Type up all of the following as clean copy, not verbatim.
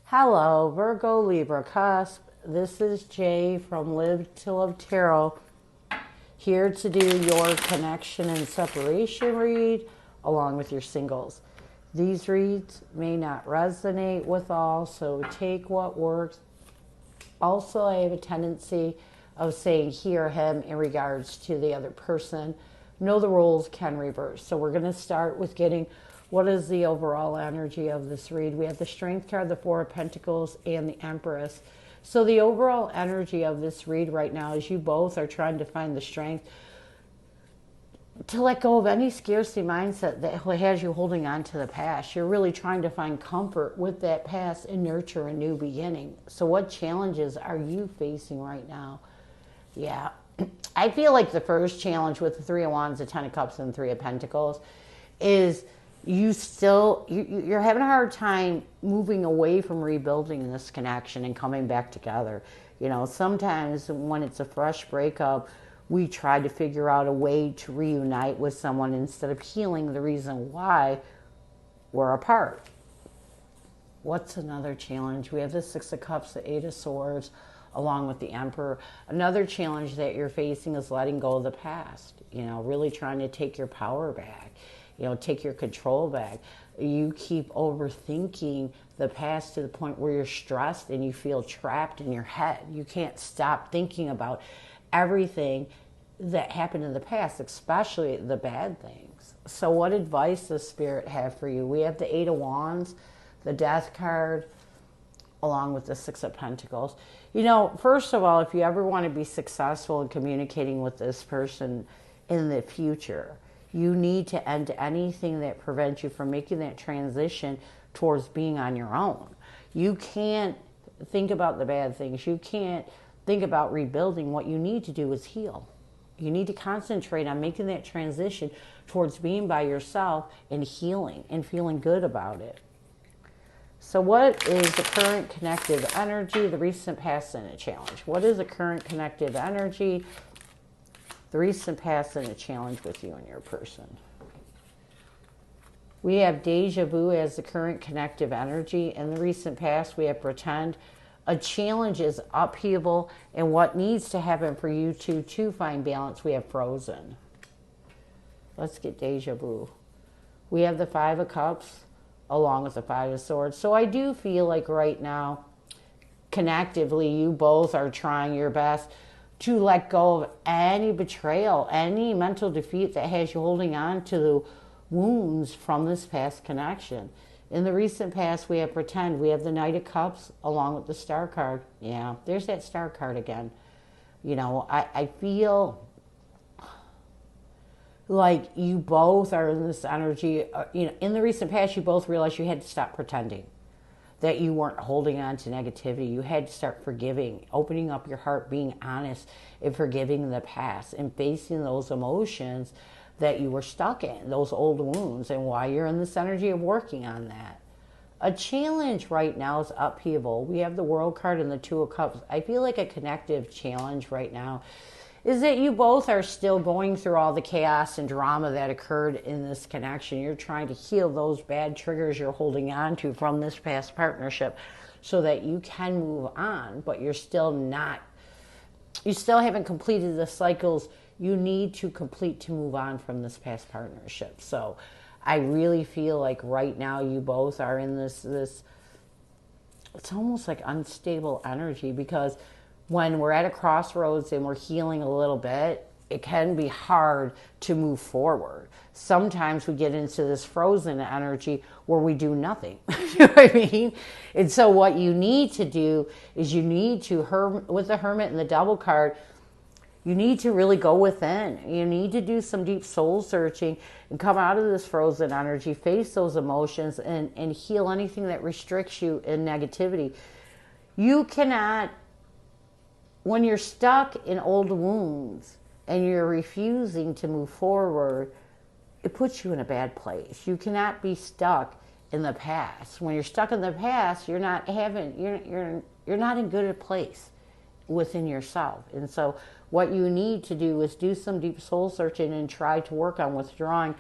Hello, Virgo Libra Cusp. This is Jay from Live to Love Tarot, here to do your connection and separation read along with your singles. These reads may not resonate with all, so take what works. Also, I have a tendency of saying he or him in regards to the other person. Know the roles can reverse. So we're going to start with getting what is the overall energy of this read. We have the Strength card, the Four of Pentacles, and the Empress. So the overall energy of this read right now is you both are trying to find the strength to let go of any scarcity mindset that has you holding on to the past. You're really trying to find comfort with that past and nurture a new beginning. So what challenges are you facing right now? Yeah, I feel like the first challenge with the Three of Wands, the Ten of Cups, and the Three of Pentacles is you're having a hard time moving away from rebuilding this connection and coming back together. You know, sometimes when it's a fresh breakup, we try to figure out a way to reunite with someone instead of healing the reason why we're apart. What's another challenge? We have the Six of Cups, the Eight of Swords, along with the Emperor. Another challenge that you're facing is letting go of the past. You know, really trying to take your power back. You know, take your control back. You keep overthinking the past to the point where you're stressed and you feel trapped in your head. You can't stop thinking about everything that happened in the past, especially the bad things. So what advice does Spirit have for you? We have the Eight of Wands, the Death card, along with the Six of Pentacles. You know, first of all, if you ever want to be successful in communicating with this person in the future, you need to end anything that prevents you from making that transition towards being on your own. You can't think about the bad things. You can't think about rebuilding. What you need to do is heal. You need to concentrate on making that transition towards being by yourself and healing and feeling good about it. So what is the current connective energy, the recent past, and a challenge? What is the current connective energy, the recent past, and a challenge with you and your person? We have deja vu as the current connective energy. In the recent past, we have pretend. A challenge is upheaval, and what needs to happen for you two to find balance, we have frozen. Let's get deja vu. We have the Five of Cups along with the Five of Swords. So I do feel like right now, connectively, you both are trying your best to let go of any betrayal, any mental defeat that has you holding on to the wounds from this past connection. In the recent past, we have pretend. We have the Knight of Cups along with the Star card. Yeah, there's that Star card again. You know, I feel like you both are in this energy. You know, in the recent past, you both realized you had to stop pretending, that you weren't holding on to negativity. You had to start forgiving, opening up your heart, being honest, and forgiving the past, and facing those emotions that you were stuck in, those old wounds, and why you're in this energy of working on that. A challenge right now is upheaval. We have the World card and the Two of Cups. I feel like a connective challenge right now is that you both are still going through all the chaos and drama that occurred in this connection. You're trying to heal those bad triggers you're holding on to from this past partnership so that you can move on, but you still haven't completed the cycles you need to complete to move on from this past partnership. So I really feel like right now you both are in this it's almost like unstable energy, because when we're at a crossroads and we're healing a little bit, it can be hard to move forward. Sometimes we get into this frozen energy where we do nothing. You know what I mean? And so what you need to do is you need to, with the Hermit and the Devil card, you need to really go within. You need to do some deep soul searching and come out of this frozen energy, face those emotions, and heal anything that restricts you in negativity. You cannot, when you're stuck in old wounds and you're refusing to move forward, it puts you in a bad place. You cannot be stuck in the past. When you're stuck in the past, you're not in good a place within yourself. And so what you need to do is do some deep soul searching and try to work on withdrawing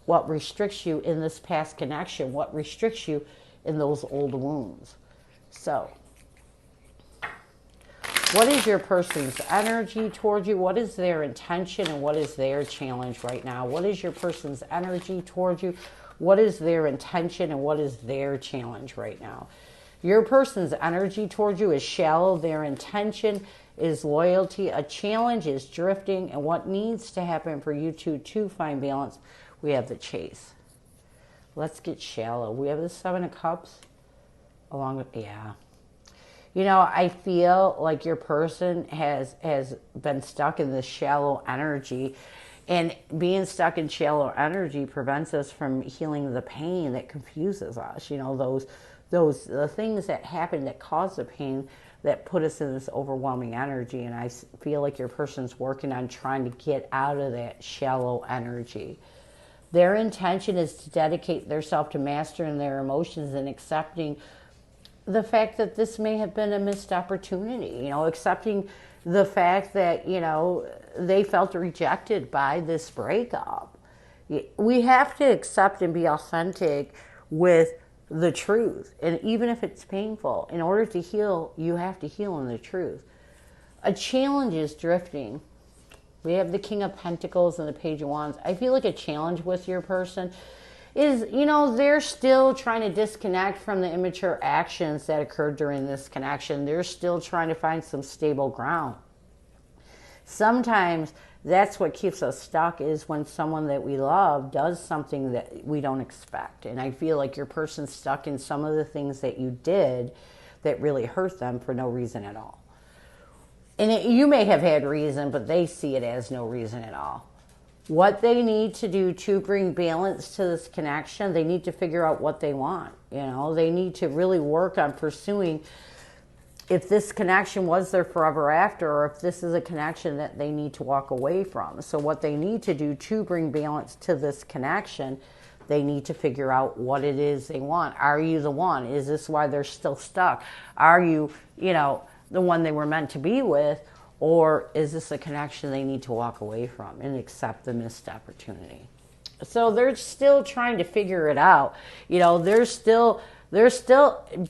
what restricts you in this past connection, what restricts you in those old wounds. So, what is your person's energy towards you? What is their intention and what is their challenge right now? What is your person's energy towards you? What is their intention and what is their challenge right now? Your person's energy towards you is shallow. Their intention is loyalty. A challenge is drifting. And what needs to happen for you two to find balance? We have the Chase. Let's get shallow. We have the Seven of Cups along with, yeah. You know, I feel like your person has been stuck in this shallow energy, and being stuck in shallow energy prevents us from healing the pain that confuses us. You know, the things that happen that cause the pain that put us in this overwhelming energy. And I feel like your person's working on trying to get out of that shallow energy. Their intention is to dedicate themselves to mastering their emotions and accepting the fact that this may have been a missed opportunity, you know, accepting the fact that, you know, they felt rejected by this breakup. We have to accept and be authentic with the truth. And even if it's painful, in order to heal, you have to heal in the truth. A challenge is drifting. We have the King of Pentacles and the Page of Wands. I feel like a challenge with your person is, you know, they're still trying to disconnect from the immature actions that occurred during this connection. They're still trying to find some stable ground. Sometimes that's what keeps us stuck, is when someone that we love does something that we don't expect. And I feel like your person's stuck in some of the things that you did that really hurt them for no reason at all. And you may have had reason, but they see it as no reason at all. What they need to do to bring balance to this connection, they need to figure out what they want. You know, they need to really work on pursuing if this connection was their forever after, or if this is a connection that they need to walk away from. So what they need to do to bring balance to this connection, they need to figure out what it is they want. Are you the one? Is this why they're still stuck? Are you, you know, the one they were meant to be with? Or is this a connection they need to walk away from and accept the missed opportunity? So they're still trying to figure it out. You know, they're still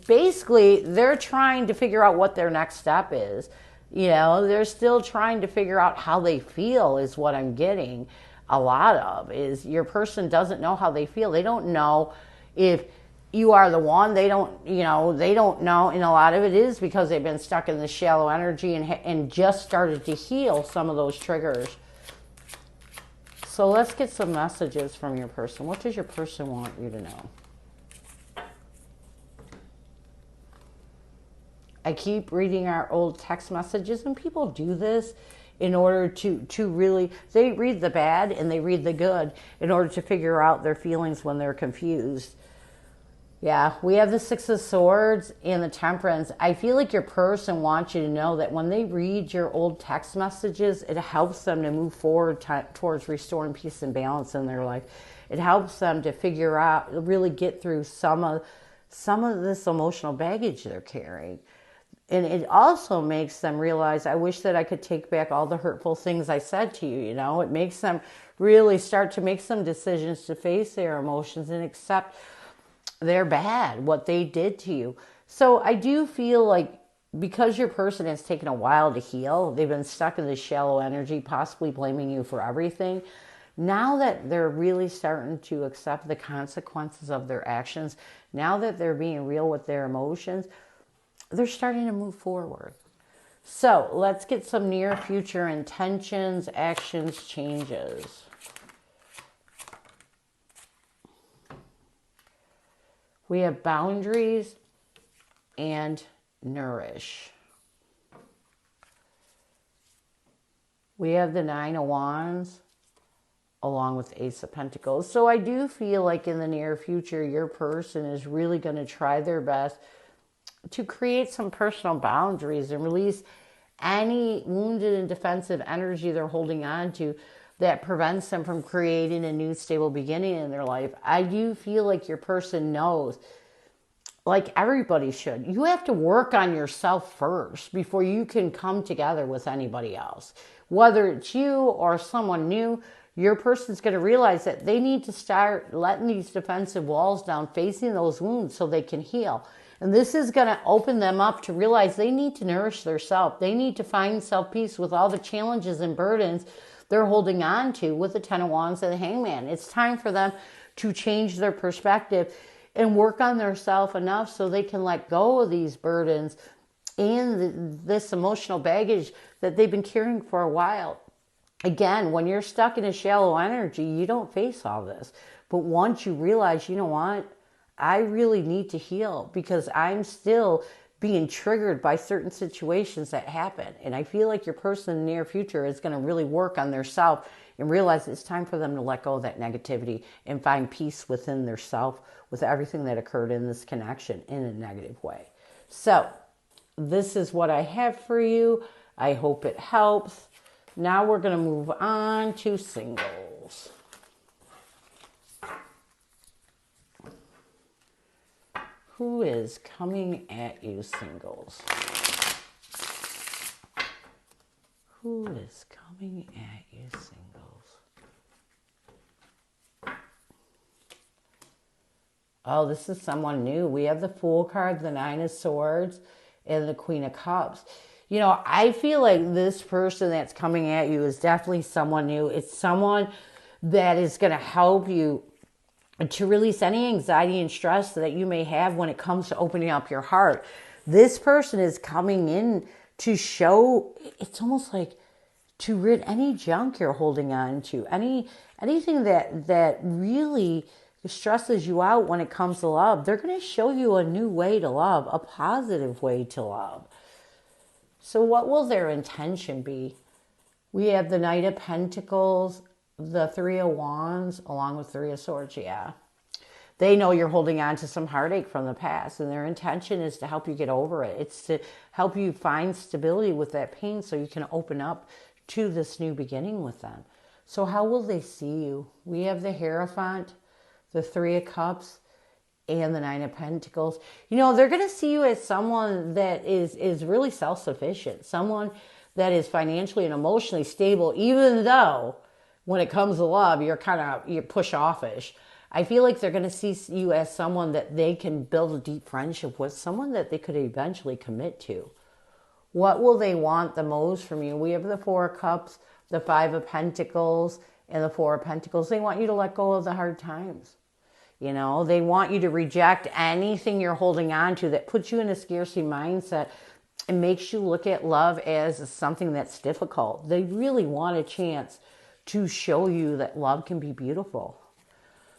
basically, they're trying to figure out what their next step is. You know, they're still trying to figure out how they feel, is what I'm getting a lot of, is your person doesn't know how they feel. They don't know if you are the one. They don't, you know, they don't know. And a lot of it is because they've been stuck in the shallow energy and just started to heal some of those triggers. So let's get some messages from your person. What does your person want you to know? I keep reading our old text messages, and people do this in order to really, they read the bad and they read the good in order to figure out their feelings when they're confused. Yeah, we have the Six of Swords and the Temperance. I feel like your person wants you to know that when they read your old text messages, it helps them to move forward towards restoring peace and balance in their life. It helps them to figure out, really get through some of this emotional baggage they're carrying. And it also makes them realize, I wish that I could take back all the hurtful things I said to you, you know. It makes them really start to make some decisions to face their emotions and accept they're bad, what they did to you. So I do feel like because your person has taken a while to heal, they've been stuck in this shallow energy, possibly blaming you for everything. Now that they're really starting to accept the consequences of their actions, now that they're being real with their emotions, they're starting to move forward. So let's get some near future intentions, actions, changes. We have boundaries and nourish. We have the Nine of Wands along with Ace of Pentacles. So I do feel like in the near future, your person is really going to try their best to create some personal boundaries and release any wounded and defensive energy they're holding on to that prevents them from creating a new stable beginning in their life. I do feel like your person knows, like everybody should, you have to work on yourself first before you can come together with anybody else. Whether it's you or someone new, your person's going to realize that they need to start letting these defensive walls down, facing those wounds so they can heal. And this is going to open them up to realize they need to nourish their self. They need to find self-peace with all the challenges and burdens they're holding on to with the Ten of Wands and the Hangman. It's time for them to change their perspective and work on their self enough so they can let go of these burdens and this emotional baggage that they've been carrying for a while. Again, when you're stuck in a shallow energy, you don't face all this. But once you realize, you know what, I really need to heal because I'm still being triggered by certain situations that happen. And I feel like your person in the near future is going to really work on their self and realize it's time for them to let go of that negativity and find peace within their self with everything that occurred in this connection in a negative way. So this is what I have for you. I hope it helps. Now we're going to move on to singles. Who is coming at you, singles? Who is coming at you, singles? Oh, this is someone new. We have the Fool card, the Nine of Swords, and the Queen of Cups. You know, I feel like this person that's coming at you is definitely someone new. It's someone that is going to help you to release any anxiety and stress that you may have when it comes to opening up your heart. This person is coming in to show, it's almost like to rid any junk you're holding on to, anything that really stresses you out when it comes to love. They're going to show you a new way to love, a positive way to love. So what will their intention be? We have the Knight of Pentacles, the Three of Wands, along with Three of Swords, yeah. They know you're holding on to some heartache from the past, and their intention is to help you get over it. It's to help you find stability with that pain so you can open up to this new beginning with them. So how will they see you? We have the Hierophant, the Three of Cups, and the Nine of Pentacles. You know, they're going to see you as someone that is really self-sufficient, someone that is financially and emotionally stable, even though when it comes to love, you're push-offish. I feel like they're going to see you as someone that they can build a deep friendship with, someone that they could eventually commit to. What will they want the most from you? We have the Four of Cups, the Five of Pentacles, and the Four of Pentacles. They want you to let go of the hard times. You know, they want you to reject anything you're holding on to that puts you in a scarcity mindset and makes you look at love as something that's difficult. They really want a chance to show you that love can be beautiful.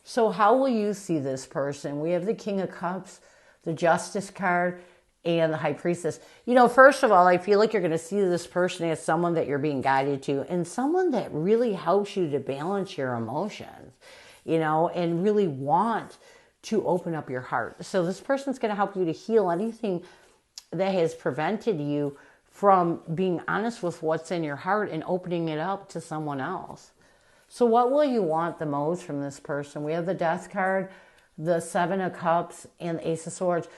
So how will you see this person? We have the King of Cups, the Justice card, and the High Priestess. You know, first of all, I feel like you're going to see this person as someone that you're being guided to and someone that really helps you to balance your emotions, you know, and really want to open up your heart. So this person's going to help you to heal anything that has prevented you from being honest with what's in your heart and opening it up to someone else. So what will you want the most from this person? We have the Death card, the Seven of Cups, and the Ace of Swords.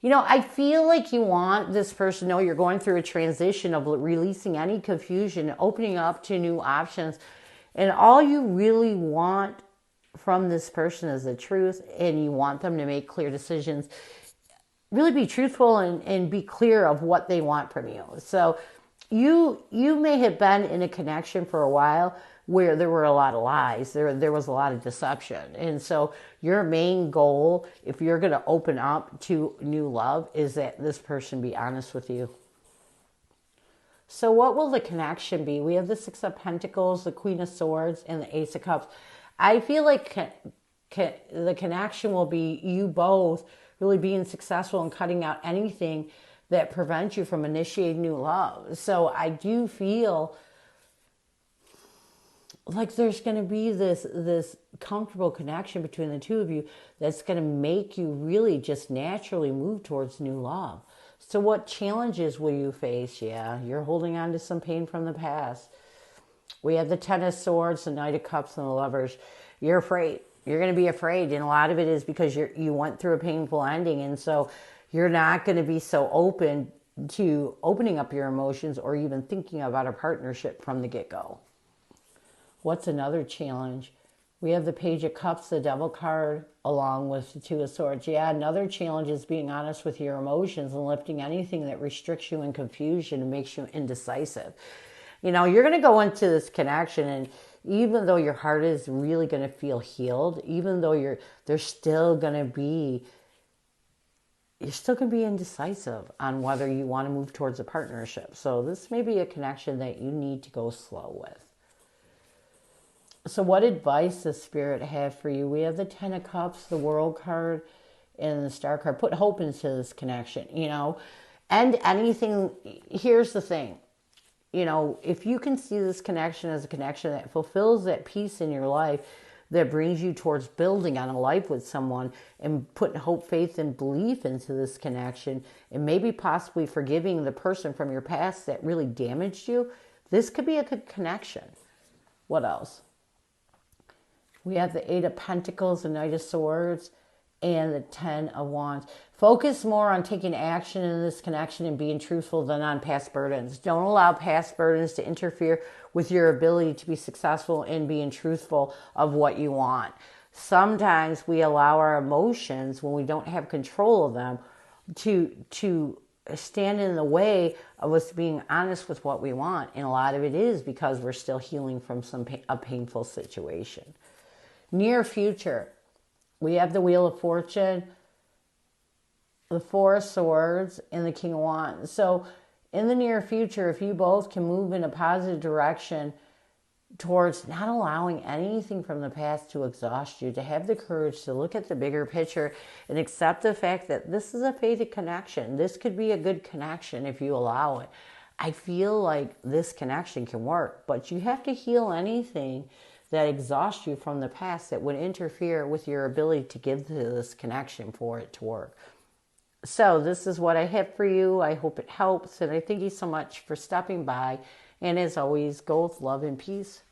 You know, I feel like you want this person to know you're going through a transition of releasing any confusion, opening up to new options. And all you really want from this person is the truth, and you want them to make clear decisions. Really be truthful and be clear of what they want from you. So you may have been in a connection for a while where there were a lot of lies, there was a lot of deception. And so your main goal, if you're going to open up to new love, is that this person be honest with you. So what will the connection be? We have the Six of Pentacles, the Queen of Swords, and the Ace of Cups. I feel like the connection will be you both really being successful in cutting out anything that prevents you from initiating new love. So I do feel like there's going to be this comfortable connection between the two of you that's going to make you really just naturally move towards new love. So what challenges will you face? Yeah, you're holding on to some pain from the past. We have the Ten of Swords, the Knight of Cups, and the Lovers. You're afraid. You're going to be afraid, and a lot of it is because you went through a painful ending, and so you're not going to be so open to opening up your emotions or even thinking about a partnership from the get-go. What's another challenge? We have the Page of Cups, the Devil card, along with the Two of Swords. Yeah, another challenge is being honest with your emotions and lifting anything that restricts you in confusion and makes you indecisive. You know, you're going to go into this connection, and even though your heart is really going to feel healed, even though there's still going to be, you're still going to be indecisive on whether you want to move towards a partnership. So this may be a connection that you need to go slow with. So what advice does Spirit have for you? We have the Ten of Cups, the World card, and the Star card. Put hope into this connection, you know. And anything, here's the thing. You know, if you can see this connection as a connection that fulfills that peace in your life, that brings you towards building on a life with someone and putting hope, faith, and belief into this connection, and maybe possibly forgiving the person from your past that really damaged you, this could be a good connection. What else? We have the Eight of Pentacles, the Knight of Swords, and the Ten of Wands. Focus more on taking action in this connection and being truthful than on past burdens. Don't allow past burdens to interfere with your ability to be successful in being truthful of what you want. Sometimes we allow our emotions, when we don't have control of them, to stand in the way of us being honest with what we want. And a lot of it is because we're still healing from a painful situation. Near future, we have the Wheel of Fortune, the Four of Swords, and the King of Wands. So in the near future, if you both can move in a positive direction towards not allowing anything from the past to exhaust you, to have the courage to look at the bigger picture and accept the fact that this is a fated connection. This could be a good connection if you allow it. I feel like this connection can work, but you have to heal anything that exhausts you from the past that would interfere with your ability to give to this connection for it to work. So this is what I have for you. I hope it helps, and I thank you so much for stopping by. And as always, go with love and peace.